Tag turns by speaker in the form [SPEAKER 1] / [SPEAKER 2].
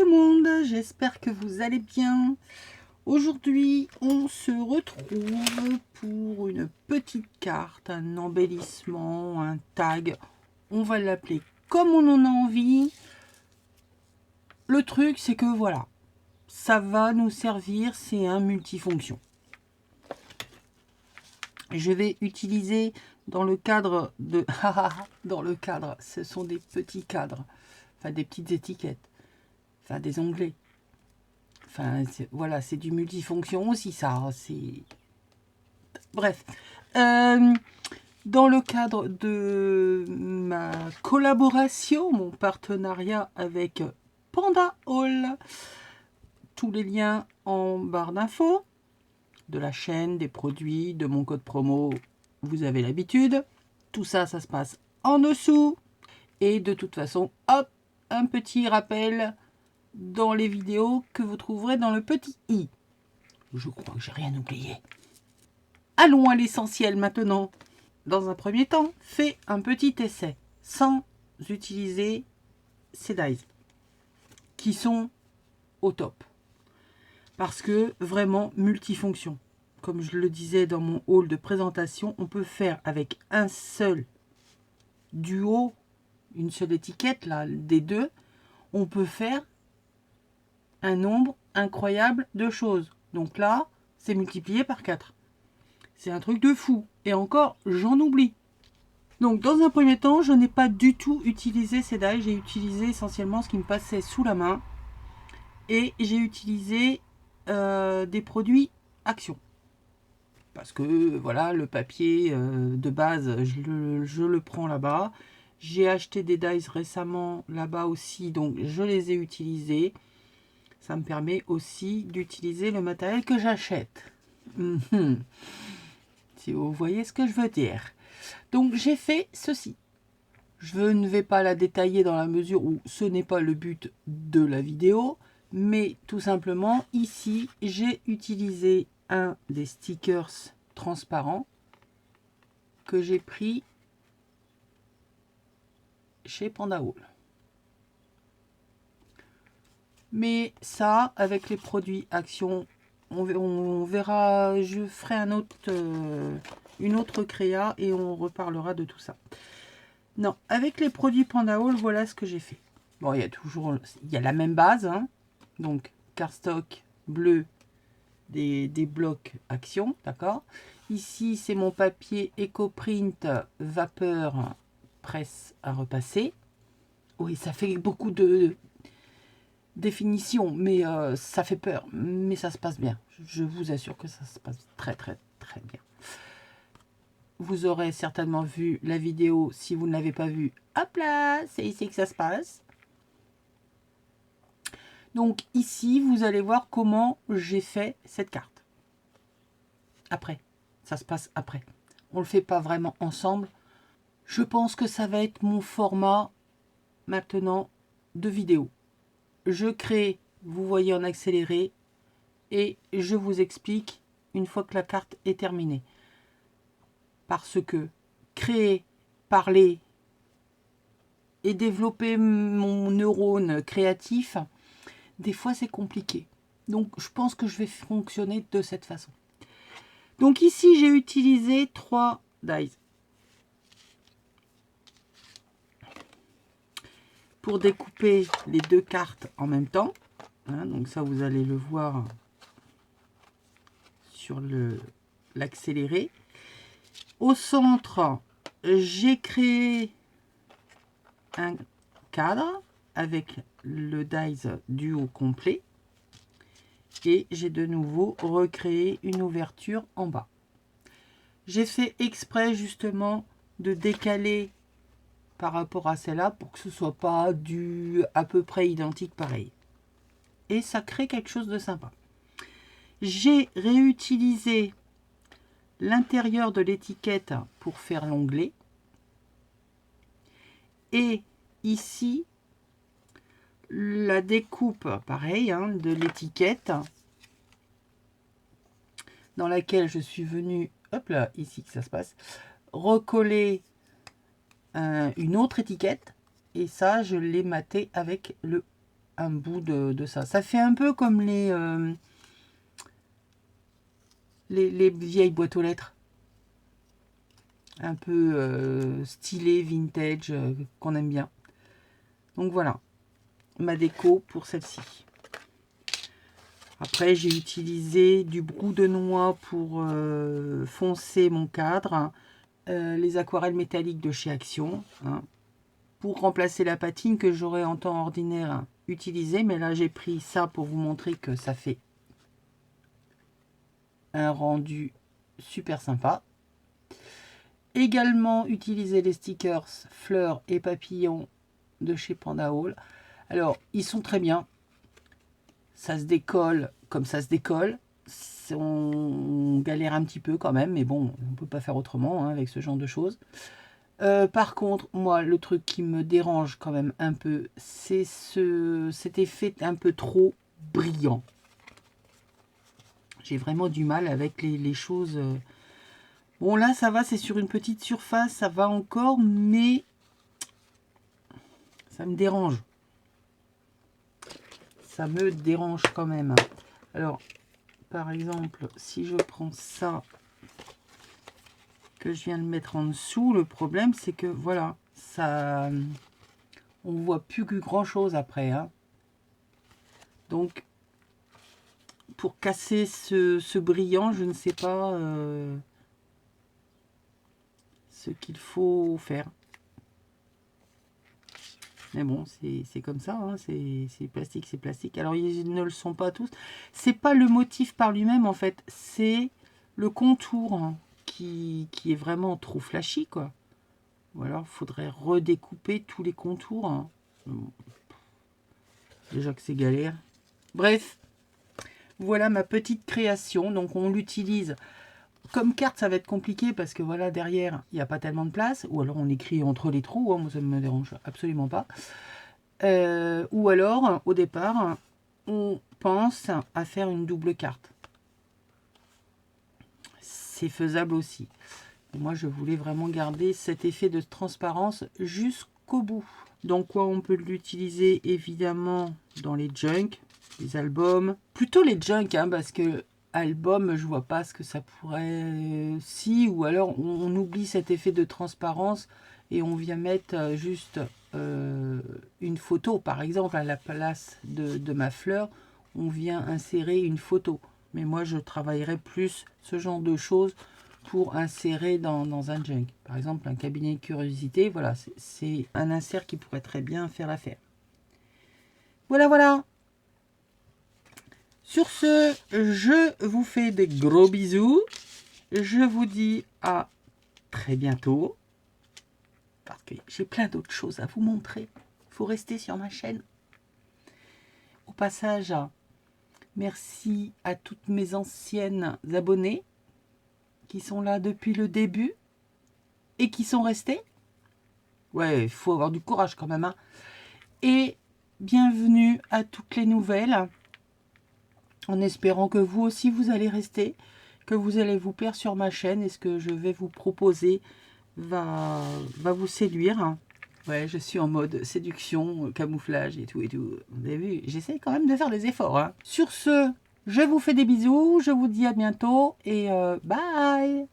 [SPEAKER 1] le monde, j'espère que vous allez bien. Aujourd'hui, on se retrouve pour une petite carte, un embellissement, un tag. On va l'appeler comme on en a envie. Le truc, c'est que voilà, ça va nous servir, c'est un multifonction. Je vais utiliser dans le cadre de... dans le cadre, ce sont des petits cadres, enfin des petites étiquettes, enfin des onglets. Enfin, voilà, c'est du multifonction aussi, ça. C'est bref. Dans le cadre de ma collaboration, mon partenariat avec Panda Hall, tous les liens en barre d'infos, de la chaîne, des produits, de mon code promo, vous avez l'habitude. Tout ça, ça se passe en dessous. Et de toute façon, hop, un petit rappel dans les vidéos que vous trouverez dans le petit i. Je crois que j'ai rien oublié. Allons à l'essentiel maintenant. Dans un premier temps, fais un petit essai sans utiliser ces dies qui sont au top. Parce que vraiment multifonction. Comme je le disais dans mon hall de présentation, on peut faire avec un seul duo, une seule étiquette là, des deux, on peut faire un nombre incroyable de choses. Donc là, c'est multiplié par 4. C'est un truc de fou. Et encore, j'en oublie. Donc, dans un premier temps, je n'ai pas du tout utilisé ces dies. J'ai utilisé essentiellement ce qui me passait sous la main. Et j'ai utilisé des produits Action. Parce que, voilà, le papier de base, je le prends là-bas. J'ai acheté des dies récemment là-bas aussi. Donc, je les ai utilisés. Ça me permet aussi d'utiliser le matériel que j'achète. Si vous voyez ce que je veux dire. Donc j'ai fait ceci. Je ne vais pas la détailler dans la mesure où ce n'est pas le but de la vidéo. Mais tout simplement, ici, j'ai utilisé un des stickers transparents que j'ai pris chez Panda Hall. Mais ça, avec les produits Action, on verra, je ferai une autre créa et on reparlera de tout ça. Non, avec les produits Panda Hall, voilà ce que j'ai fait. Bon, il y a la même base, hein. Donc cardstock bleu, des blocs Action, d'accord. Ici, c'est mon papier EcoPrint vapeur presse à repasser. Oui, ça fait beaucoup de définition, mais ça fait peur, mais ça se passe bien. Je vous assure que ça se passe très très très bien. Vous aurez certainement vu la vidéo. Si vous ne l'avez pas vue, hop là, c'est ici que ça se passe. Donc ici, vous allez voir comment j'ai fait cette carte. Après, ça se passe après. On ne le fait pas vraiment ensemble. Je pense que ça va être mon format maintenant de vidéo. Je crée, vous voyez en accéléré, et je vous explique une fois que la carte est terminée. Parce que créer, parler et développer mon neurone créatif, des fois c'est compliqué. Donc je pense que je vais fonctionner de cette façon. Donc ici j'ai utilisé 3 dies pour découper les deux cartes en même temps. Hein, donc ça vous allez le voir sur l'accéléré. Au centre, j'ai créé un cadre avec le dies duo complet. Et j'ai de nouveau recréé une ouverture en bas. J'ai fait exprès justement de décaler par rapport à celle-là pour que ce soit pas à peu près identique pareil. Et ça crée quelque chose de sympa. J'ai réutilisé l'intérieur de l'étiquette pour faire l'onglet. Et ici, la découpe, pareil, hein, de l'étiquette dans laquelle je suis venue, hop là, ici que ça se passe, recoller une autre étiquette. Et ça, je l'ai maté avec le un bout de ça. Ça fait un peu comme les vieilles boîtes aux lettres. Un peu stylé, vintage, qu'on aime bien. Donc voilà, ma déco pour celle-ci. Après, j'ai utilisé du brou de noix pour foncer mon cadre. Les aquarelles métalliques de chez Action. Hein, pour remplacer la patine que j'aurais en temps ordinaire utilisée. Mais là, j'ai pris ça pour vous montrer que ça fait un rendu super sympa. Également utiliser les stickers fleurs et papillons de chez Panda Hall. Alors, ils sont très bien. Ça se décolle comme ça se décolle. On galère un petit peu quand même, mais bon, on ne peut pas faire autrement hein, avec ce genre de choses. Par contre, moi, le truc qui me dérange quand même un peu, c'est cet effet un peu trop brillant. J'ai vraiment du mal avec les choses... Bon, là, ça va, c'est sur une petite surface, ça va encore, mais ça me dérange. Ça me dérange quand même. Alors, par exemple, si je prends ça, que je viens de mettre en dessous, le problème, c'est que, voilà, ça... On voit plus que grand-chose après. Hein. Donc, pour casser ce brillant, je ne sais pas ce qu'il faut faire. Mais bon, c'est comme ça, hein, c'est plastique, c'est plastique. Alors, ils ne le sont pas tous. C'est pas le motif par lui-même, en fait. C'est le contour hein, qui est vraiment trop flashy, quoi. Ou alors, il faudrait redécouper tous les contours. Hein. Déjà que c'est galère. Bref, voilà ma petite création. Donc, on l'utilise... Comme carte, ça va être compliqué parce que voilà, derrière, il n'y a pas tellement de place. Ou alors, on écrit entre les trous. Hein, moi, ça ne me dérange absolument pas. Ou alors, au départ, on pense à faire une double carte. C'est faisable aussi. Et moi, je voulais vraiment garder cet effet de transparence jusqu'au bout. Donc, quoi, on peut l'utiliser évidemment dans les junks, les albums. Plutôt les junks, hein, parce que album, je vois pas ce que ça pourrait... Si, ou alors on oublie cet effet de transparence et on vient mettre juste une photo, par exemple, à la place de ma fleur, on vient insérer une photo. Mais moi, je travaillerais plus ce genre de choses pour insérer dans un junk. Par exemple, un cabinet de curiosité, voilà, c'est un insert qui pourrait très bien faire l'affaire. Voilà, voilà. Sur ce, je vous fais des gros bisous. Je vous dis à très bientôt. Parce que j'ai plein d'autres choses à vous montrer. Il faut rester sur ma chaîne. Au passage, merci à toutes mes anciennes abonnées qui sont là depuis le début et qui sont restés. Ouais, il faut avoir du courage quand même. Hein. Et bienvenue à toutes les nouvelles. En espérant que vous aussi vous allez rester, que vous allez vous plaire sur ma chaîne et ce que je vais vous proposer va vous séduire. Ouais, je suis en mode séduction, camouflage et tout et tout. Vous avez vu, j'essaie quand même de faire des efforts. Hein. Sur ce, je vous fais des bisous, je vous dis à bientôt et bye!